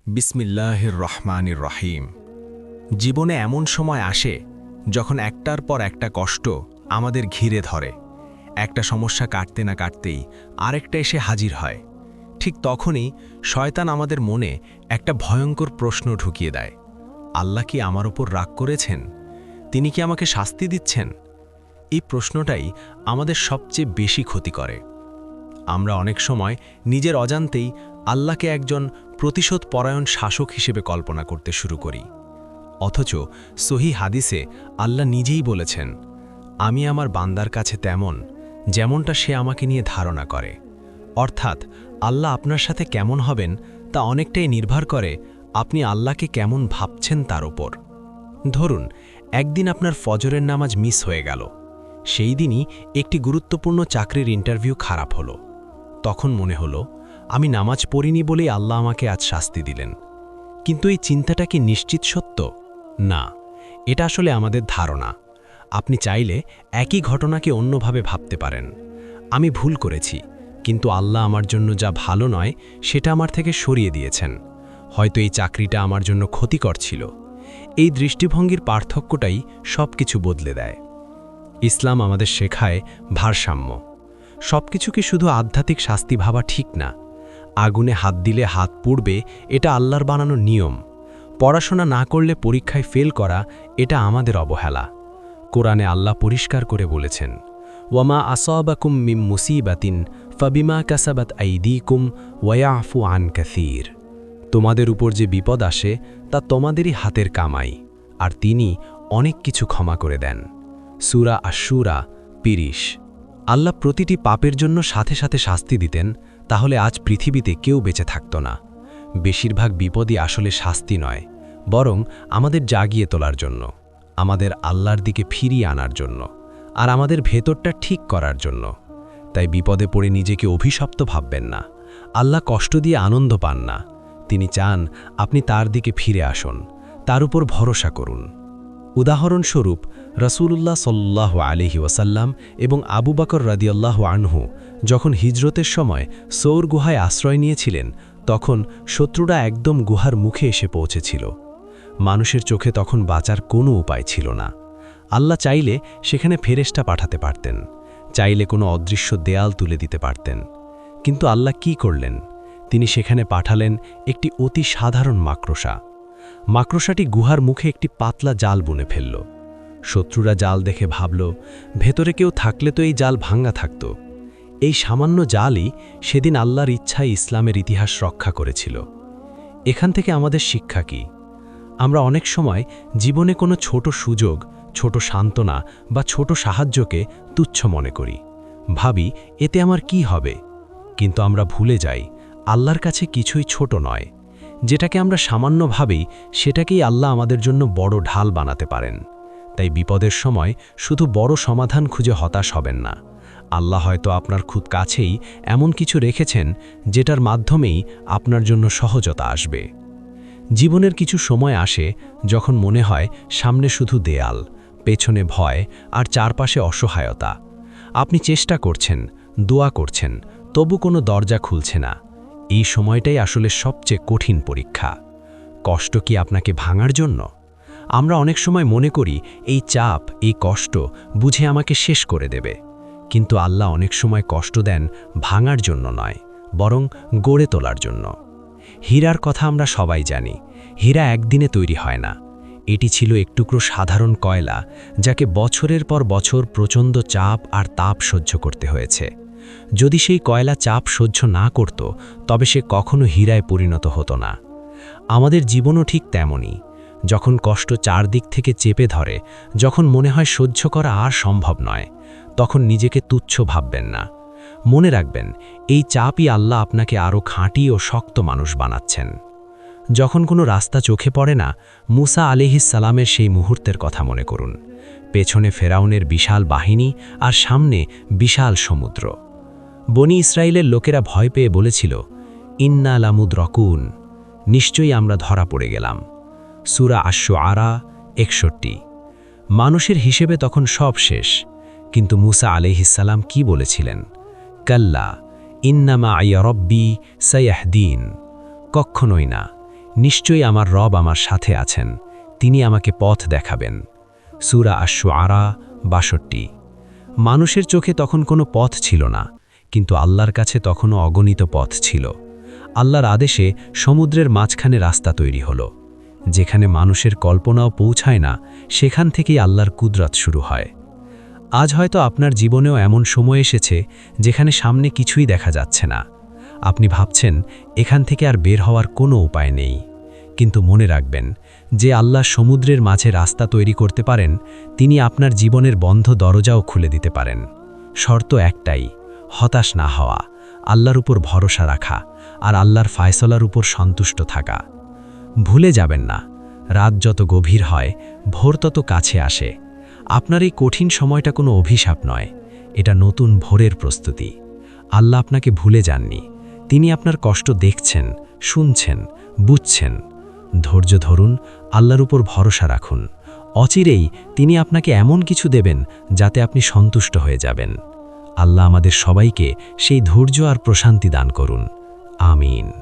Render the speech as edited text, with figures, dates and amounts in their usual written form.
বিসমিল্লাহির রহমানির রহিম। জীবনে এমন সময় আসে যখন একটার পর একটা কষ্ট আমাদের ঘিরে ধরে। একটা সমস্যা কাটতে না কাটতেই আরেকটা এসে হাজির হয়। ঠিক তখনই শয়তান আমাদের মনে একটা ভয়ঙ্কর প্রশ্ন ঢুকিয়ে দেয়, আল্লাহ কি আমার ওপর রাগ করেছেন? তিনি কি আমাকে শাস্তি দিচ্ছেন? এই প্রশ্নটাই আমাদের সবচেয়ে বেশি ক্ষতি করে। আমরা অনেক সময় নিজের অজান্তেই আল্লাহকে একজন প্রতিশোধ পরায়ণ শাসক হিসেবে কল্পনা করতে শুরু করি। অথচ সহি হাদিসে আল্লাহ নিজেই বলেছেন, আমি আমার বান্দার কাছে তেমন যেমনটা সে আমাকে নিয়ে ধারণা করে। অর্থাৎ আল্লাহ আপনার সাথে কেমন হবেন তা অনেকটাই নির্ভর করে আপনি আল্লাহকে কেমন ভাবছেন তার ওপর। ধরুন, একদিন আপনার ফজরের নামাজ মিস হয়ে গেল। সেই দিনই একটি গুরুত্বপূর্ণ চাকরির ইন্টারভিউ খারাপ হলো। তখন মনে হলো, আমি নামাজ পড়িনি বলেই আল্লাহ আমাকে আজ শাস্তি দিলেন। কিন্তু এই চিন্তাটা কি নিশ্চিত সত্য? না, এটা আসলে আমাদের ধারণা। আপনি চাইলে একই ঘটনাকে অন্যভাবে ভাবতে পারেন। আমি ভুল করেছি, কিন্তু আল্লাহ আমার জন্য যা ভালো নয় সেটা আমার থেকে সরিয়ে দিয়েছেন। হয়তো এই চাকরিটা আমার জন্য ক্ষতিকর ছিল। এই দৃষ্টিভঙ্গির পার্থক্যটাই সব কিছু বদলে দেয়। ইসলাম আমাদের শেখায় ভারসাম্য। সবকিছুকে শুধু আধ্যাত্মিক শাস্তি ভাবা ঠিক না। আগুনে হাত দিলে হাত পুড়বে, এটা আল্লাহর বানানো নিয়ম। পড়াশোনা না করলে পরীক্ষায় ফেল করা, এটা আমাদের অবহেলা। কোরআনে আল্লাহ পরিষ্কার করে বলেছেন, ওয়ামা আসাবাকুম মিম মুসিবাতিন ফাবিমা কাসাবাত আইদিকুম ওয়ায়াফু আন কাসীর। তোমাদের উপর যে বিপদ আসে তা তোমাদেরই হাতের কামাই, আর তিনি অনেক কিছু ক্ষমা করে দেন। সূরা আশ-শুরা ২০। আল্লাহ প্রতিটি পাপের জন্য সাথে সাথে শাস্তি দিতেন, তাহলে আজ পৃথিবীতে কেউ বেঁচে থাকত না। বেশিরভাগ বিপদই আসলে শাস্তি নয়, বরং আমাদের জাগিয়ে তোলার জন্য, আমাদের আল্লাহর দিকে ফিরিয়ে আনার জন্য, আর আমাদের ভেতরটা ঠিক করার জন্য। তাই বিপদে পড়ে নিজেকে অভিশপ্ত ভাববেন না। আল্লাহ কষ্ট দিয়ে আনন্দ পান না। তিনি চান আপনি তার দিকে ফিরে আসুন, তার উপর ভরসা করুন। উদাহরণস্বরূপ রাসূলুল্লাহ সাল্লাল্লাহু আলাইহি ওয়াসাল্লাম এবং আবু বকর রাদিয়াল্লাহু আনহু যখন হিজরতের সময় সৌর গুহায় আশ্রয় নিয়েছিলেন, তখন শত্রুরা একদম গুহার মুখে এসে পৌঁছেছিল। মানুষের চোখে তখন বাঁচার কোনো উপায় ছিল না। আল্লাহ চাইলে সেখানে ফেরেশতা পাঠাতে পারতেন, চাইলে কোনো অদৃশ্য দেয়াল তুলে দিতে পারতেন। কিন্তু আল্লাহ কি করলেন? তিনি সেখানে পাঠালেন একটি অতি সাধারণ মাকড়সা। মাকড়সাটি গুহার মুখে একটি পাতলা জাল বুনে ফেলল। শত্রুরা জাল দেখে ভাবল, ভেতরে কেউ থাকলে তো এই জাল ভাঙ্গা থাকত। এই সামান্য জালই সেদিন আল্লাহর ইচ্ছায় ইসলামের ইতিহাস রক্ষা করেছিল। এখান থেকে আমাদের শিক্ষা কি? আমরা অনেক সময় জীবনে কোনো ছোট সুযোগ, ছোট সান্ত্বনা বা ছোট সাহায্যকে তুচ্ছ মনে করি। ভাবি, এতে আমার কি হবে? কিন্তু আমরা ভুলে যাই, আল্লাহর কাছে কিছুই ছোট নয়। যেটাকে আমরা সামান্য ভাবি, সেটাকেই আল্লাহ আমাদের জন্য বড় ঢাল বানাতে পারেন। তাই বিপদের সময় শুধু বড় সমাধান খুঁজে হতাশ হবেন না। আল্লাহ হয়তো আপনার খুব কাছেই এমন কিছু রেখেছেন যেটার মাধ্যমেই আপনার জন্য সহজতা আসবে। জীবনের কিছু সময় আসে যখন মনে হয় সামনে শুধু দেয়াল, পেছনে ভয় আর চারপাশে অসহায়তা। আপনি চেষ্টা করছেন, দোয়া করছেন, তবু কোনো দরজা খুলছে না। এই সময়টাই আসলে সবচেয়ে কঠিন পরীক্ষা। কষ্ট কি আপনাকে ভাঙার জন্য? আমরা অনেক সময় মনে করি এই চাপ, এই কষ্ট বুঝে আমাকে শেষ করে দেবে। কিন্তু আল্লাহ অনেক সময় কষ্ট দেন ভাঙার জন্য নয়, বরং গড়ে তোলার জন্য। হীরার কথা আমরা সবাই জানি। হীরা একদিনে তৈরি হয় না। এটি ছিল এক টুকরো সাধারণ কয়লা, যাকে বছরের পর বছর প্রচণ্ড চাপ আর তাপ সহ্য করতে হয়েছে। যদি সেই কয়লা চাপ সহ্য না করত, তবে সে কখনো হীরায় পরিণত হতো না। আমাদের জীবনও ঠিক তেমনই। যখন কষ্ট চারদিক থেকে চেপে ধরে, যখন মনে হয় সহ্য করা আর সম্ভব নয়, তখন নিজেকে তুচ্ছ ভাববেন না। মনে রাখবেন, এই চাপই আল্লাহ আপনাকে আরও খাঁটি ও শক্ত মানুষ বানাচ্ছেন। যখন কোনো রাস্তা চোখে পড়ে না, মুসা আলাইহিস সালামের সেই মুহূর্তের কথা মনে করুন। পেছনে ফেরাউনের বিশাল বাহিনী আর সামনে বিশাল সমুদ্র। বনি ইসরায়েলের লোকেরা ভয় পেয়ে বলেছিল, ইন্না লামুদরাকুন, নিশ্চয়ই আমরা ধরা পড়ে গেলাম। সূরা আশ-শুআরা ৬১। মানুষের হিসেবে তখন সব শেষ, কিন্তু মুসা আলাইহিস সালাম কি বলেছিলেন? কাল্লা ইন্নামা আইয়া রব্বি সায়াহদিন। কখনোই না, নিশ্চয়ই আমার রব আমার সাথে আছেন, তিনি আমাকে পথ দেখাবেন। সূরা আশ-শুআরা ৬২। মানুষের চোখে তখন কোনো পথ ছিল না, কিন্তু আল্লাহর কাছে তখনও অগণিত পথ ছিল। আল্লাহর আদেশে সমুদ্রের মাঝখানে রাস্তা তৈরি হলো। যেখানে মানুষের কল্পনাও পৌঁছায় না, সেখান থেকেই আল্লাহর কুদরত শুরু হয়। আজ হয়তো আপনার জীবনেও এমন সময় এসেছে যেখানে সামনে কিছুই দেখা যাচ্ছে না। আপনি ভাবছেন এখান থেকে আর বের হওয়ার কোনো উপায় নেই। কিন্তু মনে রাখবেন, যে আল্লাহ সমুদ্রের মাঝে রাস্তা তৈরি করতে পারেন, তিনি আপনার জীবনের বন্ধ দরজাও খুলে দিতে পারেন। শর্ত একটাই, হতাশ না হওয়া, আল্লাহর উপর ভরসা রাখা আর আল্লাহর ফায়সলার উপর সন্তুষ্ট থাকা। ভুলে যাবেন না, রাত যত গভীর হয়, ভোর তত কাছে আসে। আপনার এই কঠিন সময়টা কোনো অভিশাপ নয়, এটা নতুন ভোরের প্রস্তুতি। আল্লাহ আপনাকে ভুলে যাননি, তিনি আপনার কষ্ট দেখছেন, শুনছেন, বুঝছেন। ধৈর্য ধরুন, আল্লাহর উপর ভরসা রাখুন। অচিরেই তিনি আপনাকে এমন কিছু দেবেন যাতে আপনি সন্তুষ্ট হয়ে যাবেন। আল্লাহ আমাদের সবাইকে সেই ধৈর্য আর প্রশান্তি দান করুন। আমিন।